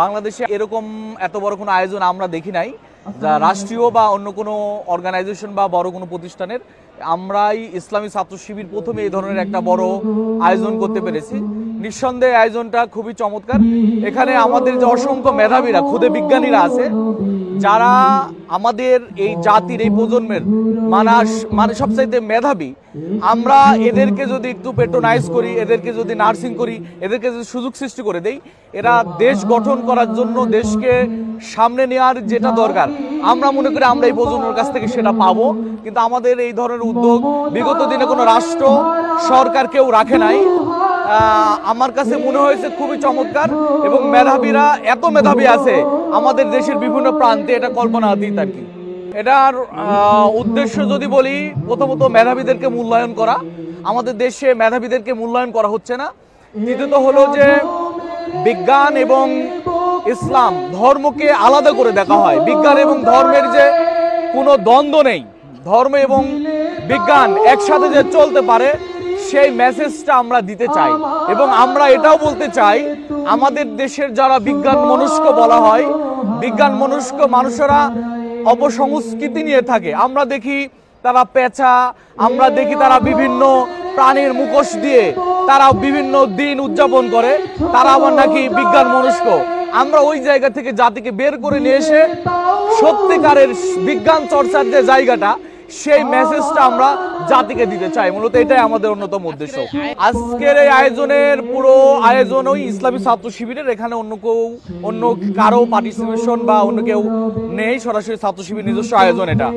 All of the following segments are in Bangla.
বাংলাদেশে এরকম এত বড় কোনো আয়োজন আমরা দেখি নাই, যা রাষ্ট্রীয় বা অন্য কোনো অর্গানাইজেশন বা বড় কোনো প্রতিষ্ঠানের। আমরাই ইসলামী ছাত্র শিবির প্রথমে এই ধরনের একটা বড় আয়োজন করতে পেরেছি। নিঃসন্দেহে আয়োজনটা খুবই চমৎকার। এখানে আমাদের যে অসংখ্য মেধাবীরা, ক্ষুদে বিজ্ঞানীরা আছে, যারা আমাদের এই জাতির এই প্রজন্মের মানে সবচাইতে মেধাবী, আমরা এদেরকে যদি একটু পেট্রোনাইজ করি, এদেরকে যদি নার্সিং করি, এদেরকে যদি সুযোগ সৃষ্টি করে দেই, এরা দেশ গঠন করার জন্য, দেশকে সামনে নেওয়ার যেটা দরকার, আমরা মনে করি আমরা এই প্রজন্মের কাছ থেকে সেটা পাবো। কিন্তু আমাদের এই ধরনের উদ্যোগ বিগত দিনে কোনো রাষ্ট্র সরকার কেউ রাখে নাই। আমার কাছে মনে হয়েছে খুবই চমৎকার, এবং মেধাবীরা এত মেধাবী আছে আমাদের দেশের বিভিন্ন প্রান্তে, এটা কল্পনাতীত আর কি। এটার উদ্দেশ্য যদি বলি, প্রথমত মেধাবীদেরকে মূল্যায়ন করা। আমাদের দেশে মেধাবীদেরকে মূল্যায়ন করা হচ্ছে না। দ্বিতীয়ত হলো যে বিজ্ঞান এবং ইসলাম ধর্মকে আলাদা করে দেখা হয়। বিজ্ঞান এবং ধর্মের যে কোনো দ্বন্দ্ব নেই, ধর্ম এবং বিজ্ঞান একসাথে যে চলতে পারে, সেই মেসেজটা আমরা দিতে চাই। এবং আমরা এটাও বলতে চাই, আমাদের দেশের যারা বিজ্ঞান মনস্ক বলা হয়, বিজ্ঞান মনস্ক মানুষেরা অপসংস্কৃতি নিয়ে থাকে। আমরা দেখি তারা পেঁচা, আমরা দেখি তারা বিভিন্ন প্রাণীর মুখোশ দিয়ে তারা বিভিন্ন দিন উদযাপন করে, তারা আবার নাকি বিজ্ঞান মনস্ক। আমরা ওই জায়গা থেকে জাতিকে বের করে নিয়ে এসে সত্যিকারের বিজ্ঞান চর্চার যে জায়গাটা, সেই মেসেজটা আমরা জাতিকে দিতে চাই। মূলত এটাই আমাদের অন্যতম উদ্দেশ্য। আজকের এই আয়োজনের পুরো আয়োজন ওই ইসলামী ছাত্র শিবিরের। এখানে অন্য কারো পার্টিসিপেশন বা অন্য কেউ নেই, সরাসরি ছাত্র শিবির নিজস্ব আয়োজন। এটা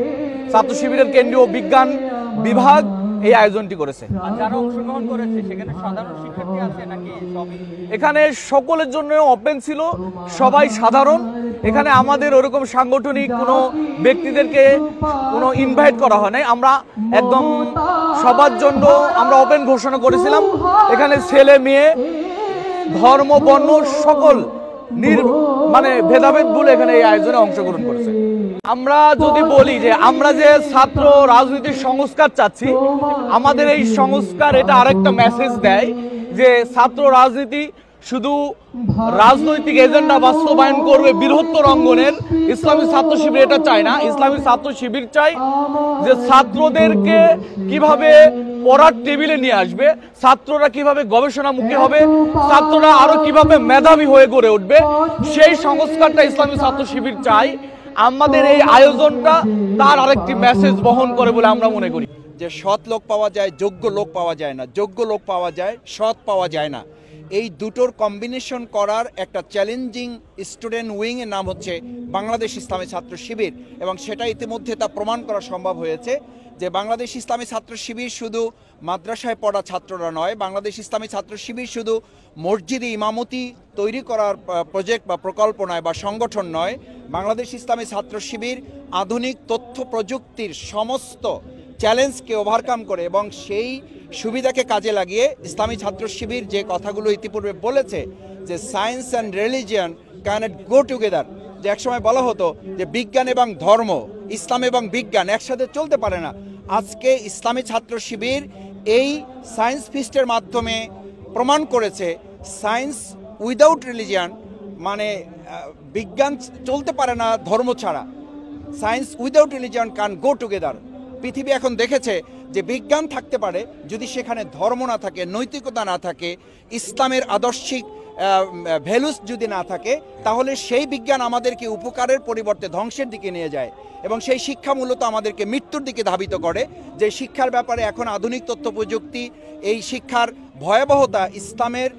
ছাত্র শিবিরের কেন্দ্রীয় বিজ্ঞান বিভাগ এই আয়োজনটি করেছে। যারা অংশগ্রহণ করেছে সেখানে সাধারণ শিক্ষার্থী আছে নাকি সবই? এখানে সকলের জন্য ওপেন ছিল, সবাই সাধারণ। এখানে আমাদের ওরকম সাংগঠনিক কোনো ব্যক্তিদেরকে কোনো ইনভাইট করা হয় নাই। আমরা একদম সবার জন্য আমরা ওপেন ঘোষণা করেছিলাম। এখানে ছেলে মেয়ে, ধর্ম, বর্ণ সকল মানে ভেদাভেদ বলে এখানে এই আয়োজনে অংশগ্রহণ করেছে। আমরা যদি বলি যে আমরা যে ছাত্র রাজনীতির সংস্কার চাচ্ছি, আমাদের এই সংস্কার এটা আরেকটা মেসেজ দেয় যে ছাত্র রাজনীতি শুধু রাজনৈতিক এজেন্ডা বাস্তবায়ন করবে বৃহত্তর অঙ্গনের। ইসলামী ছাত্র শিবির এটা চায় না। ইসলামী ছাত্র শিবির চাই যে ছাত্রদেরকে কিভাবে পড়ার টেবিলে নিয়ে আসবে, ছাত্ররা কিভাবে গবেষণামুখী হবে, ছাত্ররা আরো কিভাবে মেধাবী হয়ে গড়ে উঠবে, সেই সংস্কারটা ইসলামী ছাত্র শিবির চাই। আমাদের এই আয়োজনটা তার আরেকটি মেসেজ বহন করে বলে আমরা মনে করি। যে সৎ লোক পাওয়া যায়, যোগ্য লোক পাওয়া যায় না, যোগ্য লোক পাওয়া যায়, সৎ পাওয়া যায় না। এই দুটোর কম্বিনেশন করার একটা চ্যালেঞ্জিং স্টুডেন্ট উইং এর নাম হচ্ছে বাংলাদেশ ইসলামী ছাত্র শিবির, এবং সেটা ইতিমধ্যে তা প্রমাণ করা সম্ভব হয়েছে যে বাংলাদেশ ইসলামী ছাত্র শিবির শুধু মাদ্রাসায় পড়া ছাত্ররা নয়, বাংলাদেশ ইসলামী ছাত্র শিবির শুধু মসজিদে ইমামতি তৈরি করার প্রজেক্ট বা প্রকল্প নয় বা সংগঠন নয়, বাংলাদেশ ইসলামী ছাত্র শিবির আধুনিক তথ্য প্রযুক্তির সমস্ত চ্যালেঞ্জকে ওভারকাম করে এবং সেই সুবিধাকে কাজে লাগিয়ে ইসলামী ছাত্র শিবির যে কথাগুলো ইতিপূর্বে বলেছে যে science and religion can't go together, যে একসময় বলা হতো যে বিজ্ঞান এবং ধর্ম, ইসলাম এবং বিজ্ঞান একসাথে চলতে পারে না। আজকে ইসলামী ছাত্র শিবির এই সায়েন্স ফিস্টের মাধ্যমে প্রমাণ করেছে সায়েন্স উইদাউট রিলিজিয়ান, মানে বিজ্ঞান চলতে পারে না ধর্ম ছাড়া। Science without religion can go together. পৃথিবী এখন দেখেছে যে বিজ্ঞান থাকতে পারে যদি সেখানে ধর্ম না থাকে, নৈতিকতা না থাকে, ইসলামের আদর্শিক ভ্যালুস যদি না থাকে, তাহলে সেই বিজ্ঞান আমাদেরকে উপকারের পরিবর্তে ধ্বংসের দিকে নিয়ে যায় এবং সেই শিক্ষা মূলত আমাদেরকে মৃত্যুর দিকে ধাবিত করে। যে শিক্ষার ব্যাপারে এখন আধুনিক তথ্য প্রযুক্তি, এই শিক্ষার ভয়াবহতা, ইসলামের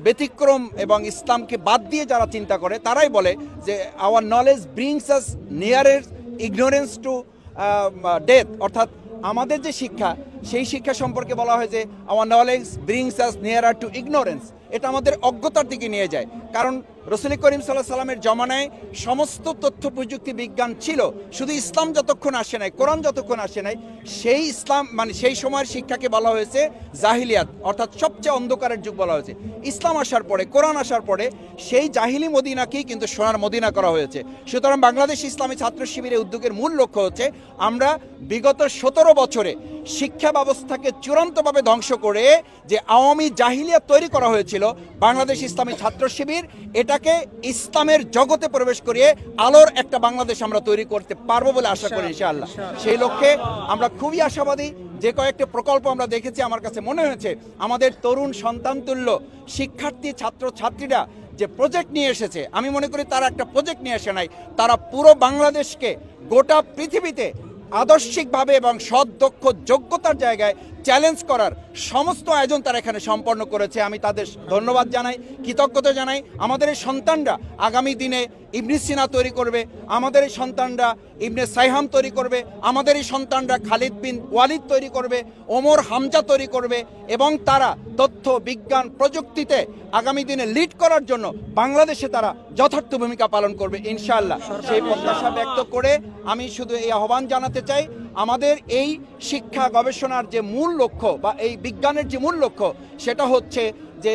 ব্যতিক্রম এবং ইসলামকে বাদ দিয়ে যারা চিন্তা করে তারাই বলে যে আওয়ার নলেজ ব্রিংস আস নিয়ারের ইগনোরেন্স টু ডেথ, অর্থাৎ আমাদের যে শিক্ষা, সেই শিক্ষা সম্পর্কে বলা হয় যে our knowledge brings us নিয়ারার two ignorance. এটা আমাদের অজ্ঞতার দিকে নিয়ে যায়। কারণ রসুল করিম সাল্লাল্লাহু আলাইহি সাল্লামের জমানায় সমস্ত তথ্য প্রযুক্তি বিজ্ঞান ছিল, শুধু ইসলাম যতক্ষণ আসে নাই, কোরআন যতক্ষণ আসে নাই, সেই ইসলাম মানে সেই সময়ের শিক্ষাকে বলা হয়েছে জাহিলিয়াত, অর্থাৎ সবচেয়ে অন্ধকারের যুগ বলা হয়েছে। ইসলাম আসার পরে, কোরআন আসার পরে সেই জাহিলি মদিনাকেই কিন্তু সোনার মদিনা করা হয়েছে। সুতরাং বাংলাদেশ ইসলামী ছাত্র শিবিরের উদ্যোগের মূল লক্ষ্য হচ্ছে আমরা বিগত 17 বছরে শিক্ষা ব্যবস্থাকে চূড়ান্তভাবে ধ্বংস করে যে আওয়ামী জাহিলিয়া তৈরি করা হয়েছিল বাংলাদেশ ইসলামী ছাত্র শিবির এটাকে ইসলামের জগতে প্রবেশ করিয়ে আলোর একটা বাংলাদেশ আমরা তৈরি করতে পারবো বলে আশা করি ইনশাআল্লাহ। সেই লক্ষ্যে আমরা খুবই আশাবাদী। যে কয়েকটা প্রকল্প আমরা দেখেছি আমার কাছে মনে হয়েছে আমাদের তরুণ সন্তানতুল্য শিক্ষার্থী ছাত্র ছাত্রীরা যে প্রজেক্ট নিয়ে এসেছে, আমি মনে করি তারা একটা প্রজেক্ট নিয়ে এসে নাই, তারা পুরো বাংলাদেশকে গোটা পৃথিবীতে আদর্শিকভাবে এবং সৎ দক্ষ যোগ্যতার জায়গায় চ্যালেঞ্জ করার সমস্ত আয়োজন তারা এখানে সম্পন্ন করেছে। আমি তাদের ধন্যবাদ জানাই, কৃতজ্ঞতা জানাই। আমাদের এই সন্তানরা আগামী দিনে ইবনে সিনা তৈরি করবে, আমাদের এই সন্তানরা ইবনে সাইহাম তৈরি করবে, আমাদের এই সন্তানরা খালিদ বিন ওয়ালিদ তৈরি করবে, ওমর হামজা তৈরি করবে এবং তারা তথ্য বিজ্ঞান প্রযুক্তিতে আগামী দিনে লিড করার জন্য বাংলাদেশে তারা যথার্থ ভূমিকা পালন করবে ইনশাআল্লাহ। সেই প্রত্যাশা ব্যক্ত করে আমি শুধু এই আহ্বান জানাতে চাই, আমাদের এই শিক্ষা গবেষণার যে মূল লক্ষ্য বা এই বিজ্ঞানের যে মূল লক্ষ্য সেটা হচ্ছে যে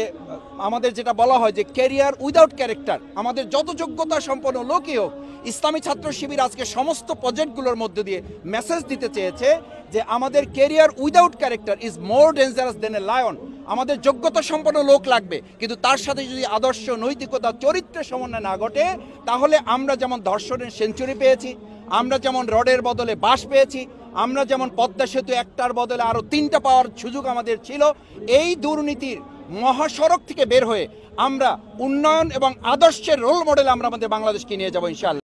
আমাদের যেটা বলা হয় যে ক্যারিয়ার উইদাউট ক্যারেক্টার। আমাদের যত যোগ্যতা সম্পন্ন লোকই হোক, ইসলামী ছাত্র শিবির আজকে সমস্ত প্রজেক্টগুলোর মধ্যে দিয়ে মেসেজ দিতে চেয়েছে যে আমাদের career without character is more dangerous then a lion. আমাদের যোগ্যতা সম্পন্ন লোক লাগবে, কিন্তু তার সাথে যদি আদর্শ নৈতিকতা চরিত্রের সমন্বয় না ঘটে তাহলে আমরা যেমন ধর্ষণের সেঞ্চুরি পেয়েছি, আমরা যেমন রডের বদলে বাঁশ পেয়েছি, আমরা যেমন পদ্মা সেতু একটার বদলে আরও 3টা পাওয়ার সুযোগ আমাদের ছিল, এই দুর্নীতির মহাসড়ক থেকে বের হয়ে আমরা উন্নয়ন এবং আদর্শের রোল মডেল আমরা আমাদের বাংলাদেশকে নিয়ে যাবো ইনশাআল্লাহ।